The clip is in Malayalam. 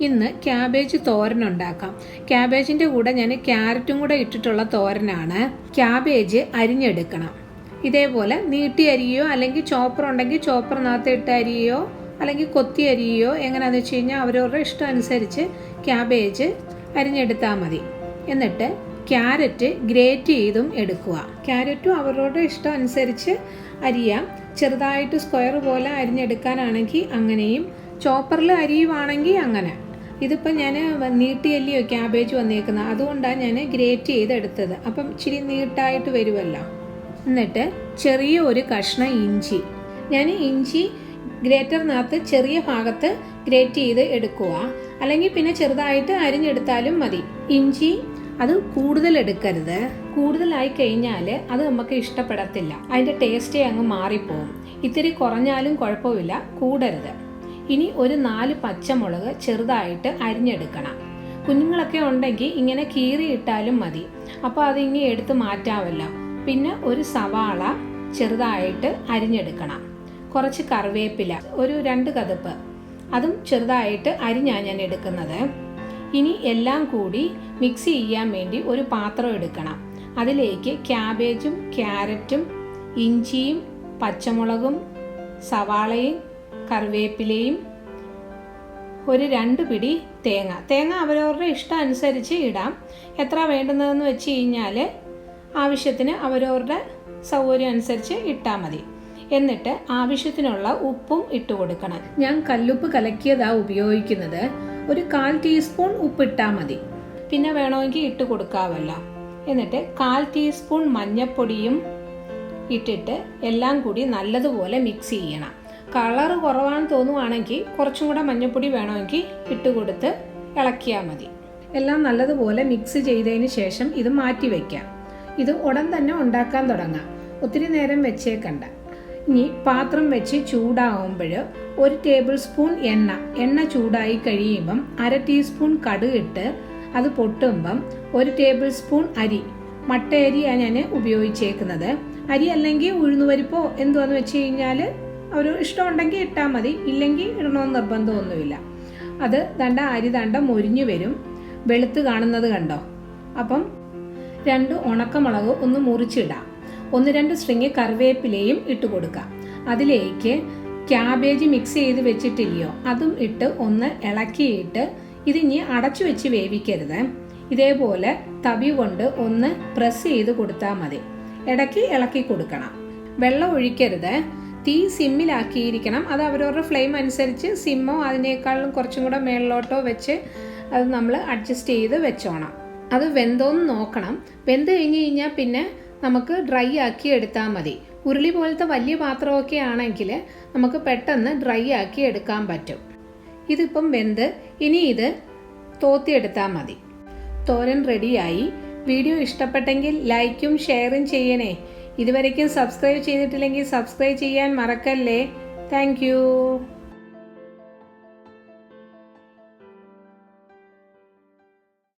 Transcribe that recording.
ഇന്ന് ക്യാബേജ് തോരൻ ഉണ്ടാക്കാം. ക്യാബേജിൻ്റെ കൂടെ ഞാൻ ക്യാരറ്റും കൂടെ ഇട്ടിട്ടുള്ള തോരനാണ്. ക്യാബേജ് അരിഞ്ഞെടുക്കണം. ഇതേപോലെ നീട്ടി അരിയോ അല്ലെങ്കിൽ ചോപ്പർ ഉണ്ടെങ്കിൽ ചോപ്പറിനകത്ത് ഇട്ട് അരിയോ അല്ലെങ്കിൽ കൊത്തി അരിയോ എങ്ങനെയാണെന്ന് വെച്ച് കഴിഞ്ഞാൽ അവരവരുടെ ഇഷ്ടം അനുസരിച്ച് ക്യാബേജ് അരിഞ്ഞെടുത്താൽ മതി. എന്നിട്ട് ക്യാരറ്റ് ഗ്രേറ്റ് ചെയ്തും എടുക്കുക. ക്യാരറ്റും അവരവരുടെ ഇഷ്ടം അനുസരിച്ച് അരിയാം. ചെറുതായിട്ട് സ്ക്വയർ പോലെ അരിഞ്ഞെടുക്കാനാണെങ്കിൽ അങ്ങനെയും, ചോപ്പറിൽ അരിയുവാണെങ്കിൽ അങ്ങനെ. ഇതിപ്പോൾ ഞാൻ നീട്ടിയല്ലയോ ക്യാബേജ് വന്നേക്കുന്നത്, അതുകൊണ്ടാണ് ഞാൻ ഗ്രേറ്റ് ചെയ്തെടുത്തത്. അപ്പം ഇച്ചിരി നീട്ടായിട്ട് വരുമല്ലോ. എന്നിട്ട് ചെറിയ ഒരു കഷ്ണം ഇഞ്ചി, ഞാൻ ഇഞ്ചി ഗ്രേറ്ററിനകത്ത് ചെറിയ ഭാഗത്ത് ഗ്രേറ്റ് ചെയ്ത് എടുക്കുക. അല്ലെങ്കിൽ പിന്നെ ചെറുതായിട്ട് അരിഞ്ഞെടുത്താലും മതി. ഇഞ്ചി അത് കൂടുതൽ എടുക്കരുത്. കൂടുതലായി കഴിഞ്ഞാൽ അത് നമുക്ക് ഇഷ്ടപ്പെടത്തില്ല, അതിൻ്റെ ടേസ്റ്റേ അങ്ങ് മാറിപ്പോവും. ഇത്തിരി കുറഞ്ഞാലും കുഴപ്പമില്ല, കൂടരുത്. ഇനി ഒരു 4 പച്ചമുളക് ചെറുതായിട്ട് അരിഞ്ഞെടുക്കണം. കുഞ്ഞുങ്ങളൊക്കെ ഉണ്ടെങ്കിൽ ഇങ്ങനെ കീറിയിട്ടാലും മതി, അപ്പോൾ അതിങ്ങനെ എടുത്ത് മാറ്റാമല്ലോ. പിന്നെ ഒരു സവാള ചെറുതായിട്ട് അരിഞ്ഞെടുക്കണം. കുറച്ച് കറിവേപ്പില, ഒരു 2 കതപ്പ്, അതും ചെറുതായിട്ട് അരിഞ്ഞാണ് ഞാൻ എടുക്കുന്നത്. ഇനി എല്ലാം കൂടി മിക്സ് ചെയ്യാൻ വേണ്ടി ഒരു പാത്രം എടുക്കണം. അതിലേക്ക് ക്യാബേജും ക്യാരറ്റും ഇഞ്ചിയും പച്ചമുളകും സവാളയും കറിവേപ്പിലയും ഒരു 2 പിടി തേങ്ങ അവരവരുടെ ഇഷ്ടം അനുസരിച്ച് ഇടാം. എത്ര വേണ്ടുന്നതെന്ന് വെച്ച് കഴിഞ്ഞാൽ ആവശ്യത്തിന് അവരവരുടെ സൗകര്യം അനുസരിച്ച് ഇട്ടാൽ മതി. എന്നിട്ട് ആവശ്യത്തിനുള്ള ഉപ്പും ഇട്ട് കൊടുക്കണം. ഞാൻ കല്ലുപ്പ് കലക്കിയതാണ് ഉപയോഗിക്കുന്നത്. ഒരു 1/4 ടീസ്പൂൺ ഉപ്പ് ഇട്ടാൽ മതി. പിന്നെ വേണമെങ്കിൽ ഇട്ട് കൊടുക്കാമല്ലോ. എന്നിട്ട് 1/4 ടീസ്പൂൺ മഞ്ഞൾപ്പൊടിയും ഇട്ടിട്ട് എല്ലാം കൂടി നല്ലതുപോലെ മിക്സ് ചെയ്യണം. കളറ് കുറവാണെന്ന് തോന്നുവാണെങ്കിൽ കുറച്ചും കൂടെ മഞ്ഞൾപ്പൊടി വേണമെങ്കിൽ ഇട്ട് കൊടുത്ത് ഇളക്കിയാൽ മതി. എല്ലാം നല്ലതുപോലെ മിക്സ് ചെയ്തതിന് ശേഷം ഇത് മാറ്റി വയ്ക്കാം. ഇത് ഉടൻ തന്നെ ഉണ്ടാക്കാൻ തുടങ്ങാം, ഒത്തിരി നേരം വെച്ചേക്കണ്ട. ഇനി പാത്രം വെച്ച് ചൂടാവുമ്പോൾ 1 ടേബിൾ സ്പൂൺ എണ്ണ ചൂടായി കഴിയുമ്പം 1/2 ടീസ്പൂൺ കടുകിട്ട് അത് പൊട്ടുമ്പം 1 ടേബിൾ സ്പൂൺ അരി, മട്ട അരിയാണ് ഞാൻ ഉപയോഗിച്ചേക്കുന്നത്. അരി അല്ലെങ്കിൽ ഉഴുന്നുപരിപ്പോ എന്തുവാന്ന് വെച്ച് കഴിഞ്ഞാൽ അവർ ഇഷ്ടമുണ്ടെങ്കിൽ ഇട്ടാൽ മതി, ഇല്ലെങ്കിൽ ഇടണമെന്ന് നിർബന്ധമൊന്നുമില്ല. അത് അരി മൊരിഞ്ഞു വരും, വെളുത്ത് കാണുന്നത് കണ്ടോ. അപ്പം 2 ഉണക്കമുളക് ഒന്ന് മുറിച്ചിടാം. 1-2 സ്ട്രിങ് കറിവേപ്പിലയും ഇട്ട് കൊടുക്കാം. അതിലേക്ക് ക്യാബേജ് മിക്സ് ചെയ്ത് വെച്ചിട്ടില്ലയോ അതും ഇട്ട് ഒന്ന് ഇളക്കിയിട്ട് ഇതിനി അടച്ചു വെച്ച് വേവിക്കരുത്. ഇതേപോലെ തവി കൊണ്ട് ഒന്ന് പ്രസ് ചെയ്ത് കൊടുത്താൽ മതി. ഇടയ്ക്ക് ഇളക്കി കൊടുക്കണം. വെള്ളം ഒഴിക്കരുത്. തീ സിമ്മിലാക്കിയിരിക്കണം. അത് അവരവരുടെ ഫ്ലെയിം അനുസരിച്ച് സിമ്മോ അതിനേക്കാളും കുറച്ചും കൂടെ മേളിലോട്ടോ വെച്ച് അത് നമ്മൾ അഡ്ജസ്റ്റ് ചെയ്ത് വെച്ചോണം. അത് വെന്തോന്ന് നോക്കണം. വെന്ത് കഴിഞ്ഞ് കഴിഞ്ഞാൽ പിന്നെ നമുക്ക് ഡ്രൈ ആക്കി എടുത്താൽ മതി. ഉരുളി പോലത്തെ വലിയ പാത്രമൊക്കെ ആണെങ്കിൽ നമുക്ക് പെട്ടെന്ന് ഡ്രൈ ആക്കി എടുക്കാൻ പറ്റും. ഇതിപ്പം വെന്ത് ഇനി ഇത് തോത്തിയെടുത്താൽ മതി. തോരൻ റെഡിയായി. വീഡിയോ ഇഷ്ടപ്പെട്ടെങ്കിൽ ലൈക്കും ഷെയറും ചെയ്യണേ. ഇതുവരേക്കും സബ്സ്ക്രൈബ് ചെയ്തിട്ടില്ലെങ്കിൽ സബ്സ്ക്രൈബ് ചെയ്യാൻ മറക്കല്ലേ. Thank you.